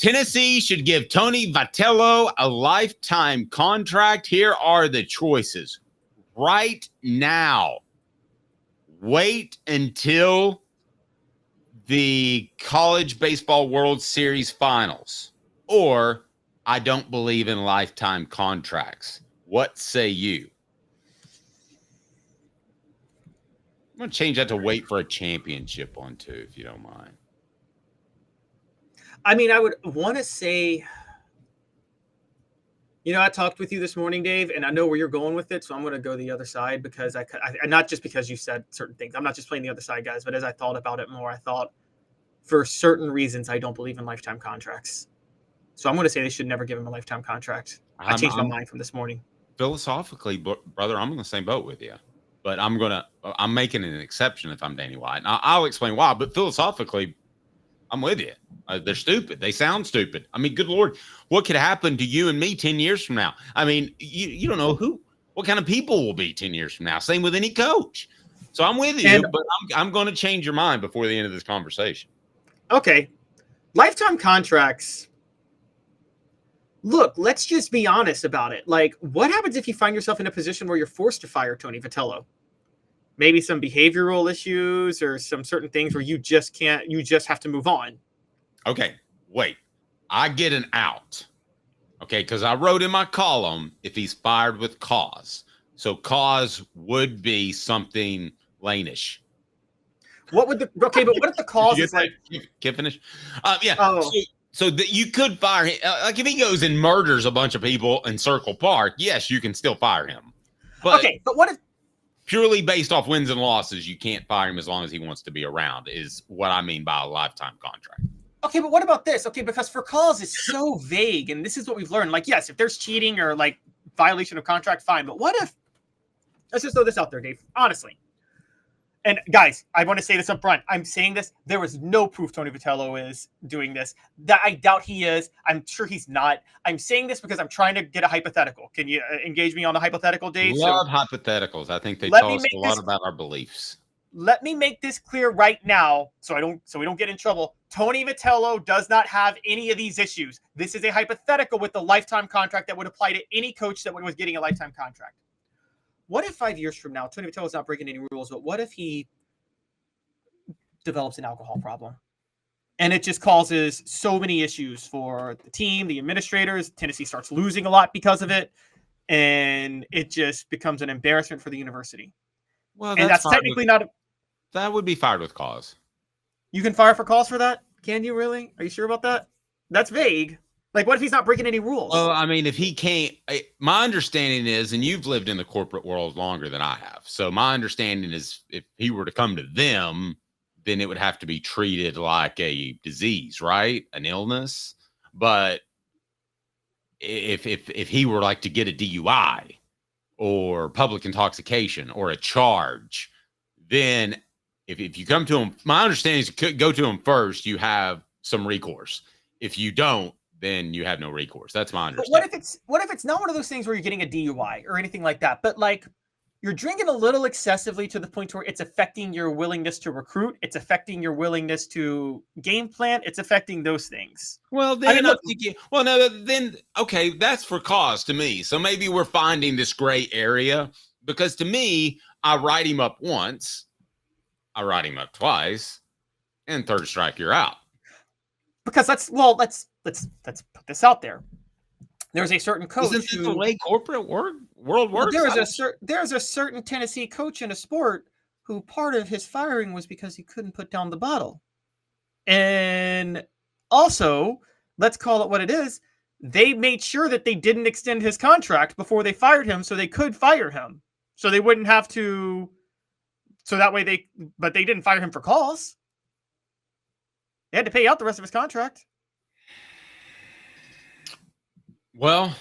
Tennessee should give Tony Vitello a lifetime contract. Here are the choices. Right now, wait until the College Baseball World Series finals, or I don't believe in lifetime contracts. What say you? I'm going to change that to wait for a championship one too, if you don't mind. I mean, I would want to say, I talked with you this morning, Dave, and I know where you're going with it, so I'm going to go the other side because I not just because you said certain things. I'm not just playing the other side, guys, but as I thought about it more, I thought for certain reasons I don't believe in lifetime contracts. So I'm going to say they should never give him a lifetime contract. I changed my mind from this morning. Philosophically, brother, I'm in the same boat with you. But I'm making an exception if I'm Danny White. Now, I'll explain why, but philosophically, I'm with you. They're stupid. They sound stupid. I mean, good Lord, what could happen to you and me 10 years from now? I mean, you don't know what kind of people will be 10 years from now. Same with any coach. So I'm with you, but I'm going to change your mind before the end of this conversation. Okay. Lifetime contracts. Look, let's just be honest about it. Like, what happens if you find yourself in a position where you're forced to fire Tony Vitello? Maybe some behavioral issues or some certain things where you just have to move on. Okay, wait. I get an out. Okay, because I wrote in my column if he's fired with cause. So cause would be something Lane-ish. But what if the cause is like... Can't finish? Yeah. Oh. So that you could fire him. Like if he goes and murders a bunch of people in Circle Park, yes, you can still fire him. But what if purely based off wins and losses, you can't fire him as long as he wants to be around is what I mean by a lifetime contract. Okay, but what about this? Okay, because for cause is so vague, and this is what we've learned. Like, yes, if there's cheating or like violation of contract, fine. But what if, let's just throw this out there, Dave, honestly. And guys, I want to say this up front. I'm saying this. There is no proof Tony Vitello is doing this. That I doubt he is. I'm sure he's not. I'm saying this because I'm trying to get a hypothetical. Can you engage me on the hypothetical, Dave? Love hypotheticals. I think they tell us a lot about our beliefs. Let me make this clear right now so we don't get in trouble. Tony Vitello does not have any of these issues. This is a hypothetical with the lifetime contract that would apply to any coach that was getting a lifetime contract. What if 5 years from now, Tony Vitello is not breaking any rules, but what if he develops an alcohol problem? And it just causes so many issues for the team, the administrators. Tennessee starts losing a lot because of it. And it just becomes an embarrassment for the university. Well, and that's technically not... That would be fired with cause. You can fire for cause for that? Can you really? Are you sure about that? That's vague. Like, what if he's not breaking any rules? Well, I mean, if he can't, my understanding is, and you've lived in the corporate world longer than I have. So my understanding is if he were to come to them, then it would have to be treated like a disease, right? An illness. But if he were like to get a DUI or public intoxication or a charge, then if you come to him, my understanding is you could go to him first, you have some recourse. If you don't, then you have no recourse. That's my understanding. But what if it's not one of those things where you're getting a DUI or anything like that, but like you're drinking a little excessively to the point where it's affecting your willingness to recruit, it's affecting your willingness to game plan, it's affecting those things. Well, then okay, that's for cause to me. So maybe we're finding this gray area because to me, I write him up once, I write him up twice, and third strike, you're out. Because let's put this out there. There's a certain coach. Isn't this the way corporate world works? There's a certain Tennessee coach in a sport who part of his firing was because he couldn't put down the bottle. And also, let's call it what it is. They made sure that they didn't extend his contract before they fired him, so they could fire him. So they wouldn't have to. So that way but they didn't fire him for cause. They had to pay out the rest of his contract. Well,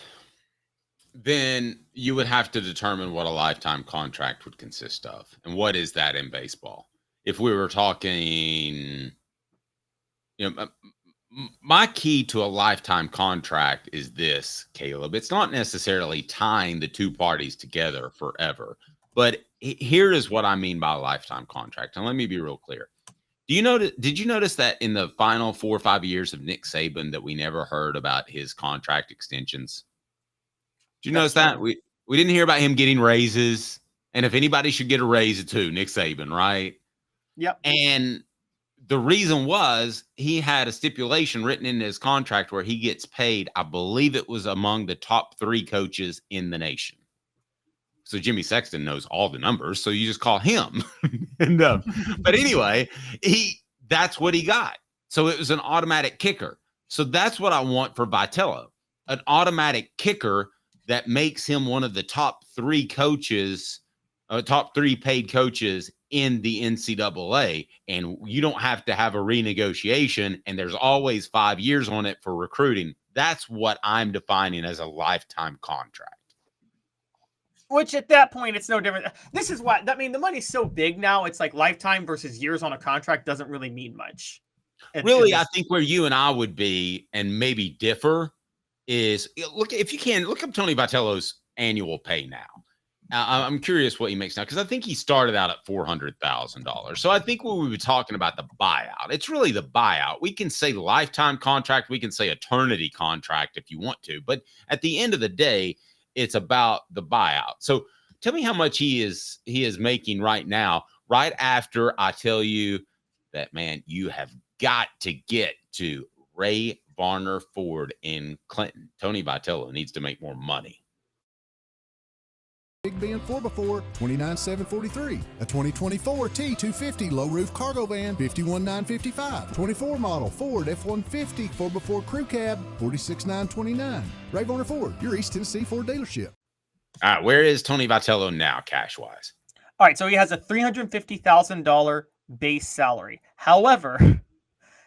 then you would have to determine what a lifetime contract would consist of. And what is that in baseball? If we were talking, my key to a lifetime contract is this, Caleb. It's not necessarily tying the two parties together forever. But here is what I mean by a lifetime contract. And let me be real clear. Did you notice that in the final 4 or 5 years of Nick Saban that we never heard about his contract extensions? Did you notice that? We didn't hear about him getting raises. And if anybody should get a raise, it's who? Nick Saban, right? Yep. And the reason was he had a stipulation written in his contract where he gets paid. I believe it was among the top 3 coaches in the nation. So Jimmy Sexton knows all the numbers, so you just call him. But anyway, that's what he got. So it was an automatic kicker. So that's what I want for Vitello, an automatic kicker that makes him one of the top 3 coaches, top 3 paid coaches in the NCAA. And you don't have to have a renegotiation, and there's always 5 years on it for recruiting. That's what I'm defining as a lifetime contract. Which at that point, it's no different. This is why, I mean, the money's so big now. It's like lifetime versus years on a contract doesn't really mean much. Really, I think where you and I would be and maybe differ is if you can look up Tony Vitello's annual pay now. I'm curious what he makes now, because I think he started out at $400,000. So I think when we were talking about the buyout, it's really the buyout. We can say lifetime contract, we can say eternity contract if you want to, but at the end of the day, it's about the buyout. So tell me how much he is making right now, right after I tell you that, man, you have got to get to Ray Varner Ford in Clinton. Tony Vitello needs to make more money. Big Ben 4x4, $29,743. A 2024 T250 low roof cargo van, $51,955. 24 model Ford F-150 4x4 crew cab, $46,929. Ray Varner Ford, your East Tennessee Ford dealership. All right, where is Tony Vitello now, cash-wise? All right, so he has a $350,000 base salary. However,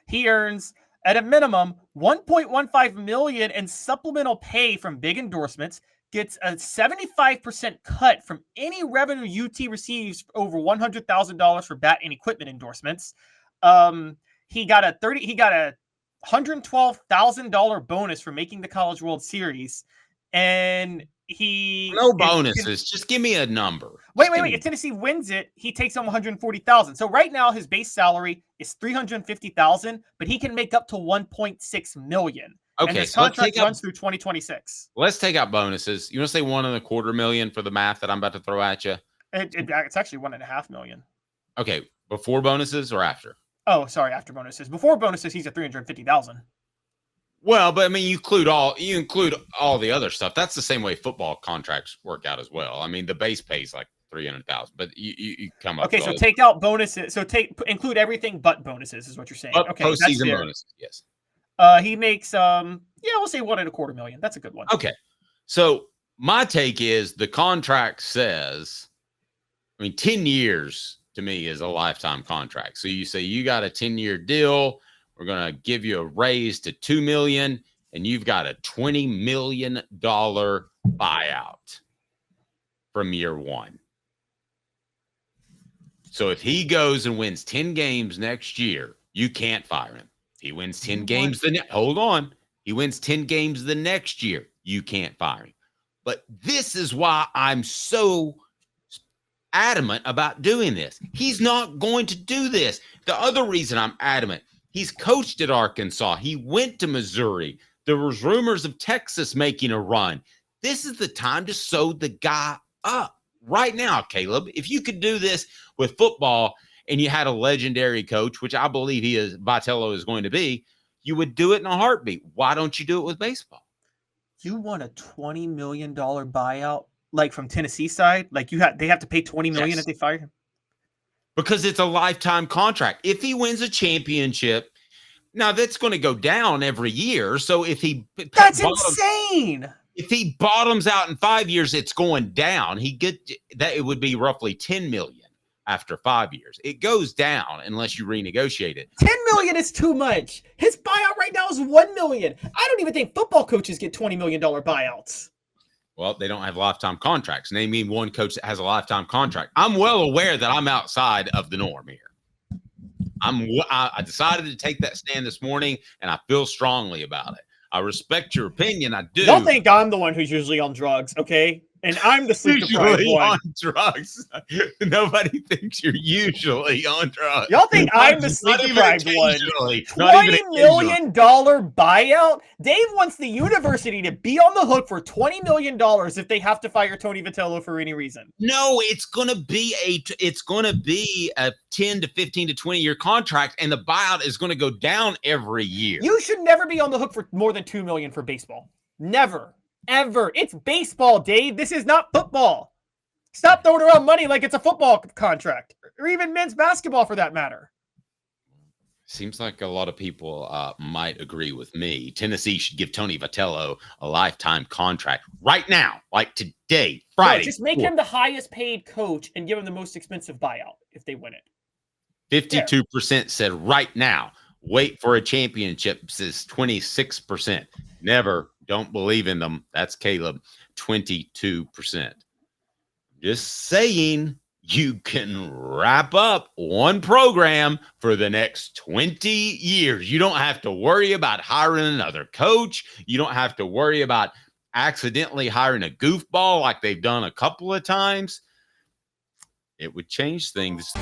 he earns at a minimum $1.15 million in supplemental pay from big endorsements, gets a 75% cut from any revenue UT receives over $100,000 for bat and equipment endorsements. He got a $112,000 bonus for making the College World Series, and no bonuses. Just give me a number. Wait. If Tennessee wins it, he takes home $140,000. So right now his base salary is $350,000, but he can make up to $1.6 million. Okay, and his contract runs through 2026. Let's take out bonuses. You want to say $1.25 million for the math that I'm about to throw at you? It's actually $1.5 million. Okay, before bonuses or after? Oh, sorry, after bonuses. Before bonuses, he's at $350,000. Well, but I mean, you include all the other stuff. That's the same way football contracts work out as well. I mean, the base pay is like $300,000, but you come up. Okay, so take out bonuses. So include everything but bonuses is what you're saying. Okay, postseason bonuses, yes. He makes we'll say $1.25 million. That's a good one. Okay, so my take is the contract says, 10 years to me is a lifetime contract. So you say you got a 10-year deal. We're going to give you a raise to $2 million, and you've got a $20 million buyout from year one. So if he goes and wins 10 games next year, you can't fire him. He wins 10 games. He wins 10 games the next year. You can't fire him. But this is why I'm so adamant about doing this. He's not going to do this. The other reason I'm adamant, he's coached at Arkansas. He went to Missouri. There was rumors of Texas making a run. This is the time to sew the guy up right now, Caleb. If you could do this with football and you had a legendary coach, which I believe Vitello is going to be, you would do it in a heartbeat. Why don't you do it with baseball? You want a $20 million buyout, like from Tennessee side? Like they have to pay $20 million if they fire him? Because it's a lifetime contract. If he wins a championship, now that's going to go down every year. So if that's insane. If he bottoms out in 5 years, it's going down. It would be roughly $10 million after 5 years. It goes down unless you renegotiate it. $10 million is too much. His buyout right now is $1 million. I don't even think football coaches get $20 million buyouts. Well, they don't have lifetime contracts. Name me one coach that has a lifetime contract. I'm well aware that I'm outside of the norm here. I decided to take that stand this morning, and I feel strongly about it. I respect your opinion. I do. Don't think I'm the one who's usually on drugs, okay? And I'm the sleep-deprived Usually one. on drugs. Nobody thinks you're usually on drugs. Y'all think I'm the Not even sleep-deprived one. occasionally. Not even $20 million buyout? Dave wants the university to be on the hook for $20 million if they have to fire Tony Vitello for any reason. No, it's gonna be a 10 to 15 to 20-year contract, and the buyout is gonna go down every year. You should never be on the hook for more than $2 million for baseball. Never. Ever. It's baseball, Dave. This is not football. Stop throwing around money like it's a football contract, or even men's basketball for that matter. Seems like a lot of people might agree with me. Tennessee should give Tony Vitello a lifetime contract right now, like today, Friday. No, just make him the highest paid coach and give him the most expensive buyout if they win it. 52% said right now. Wait for a championship says 26%. Never. Don't believe in them. That's Caleb. 22%. Just saying, you can wrap up one program for the next 20 years. You don't have to worry about hiring another coach. You don't have to worry about accidentally hiring a goofball like they've done a couple of times. It would change things.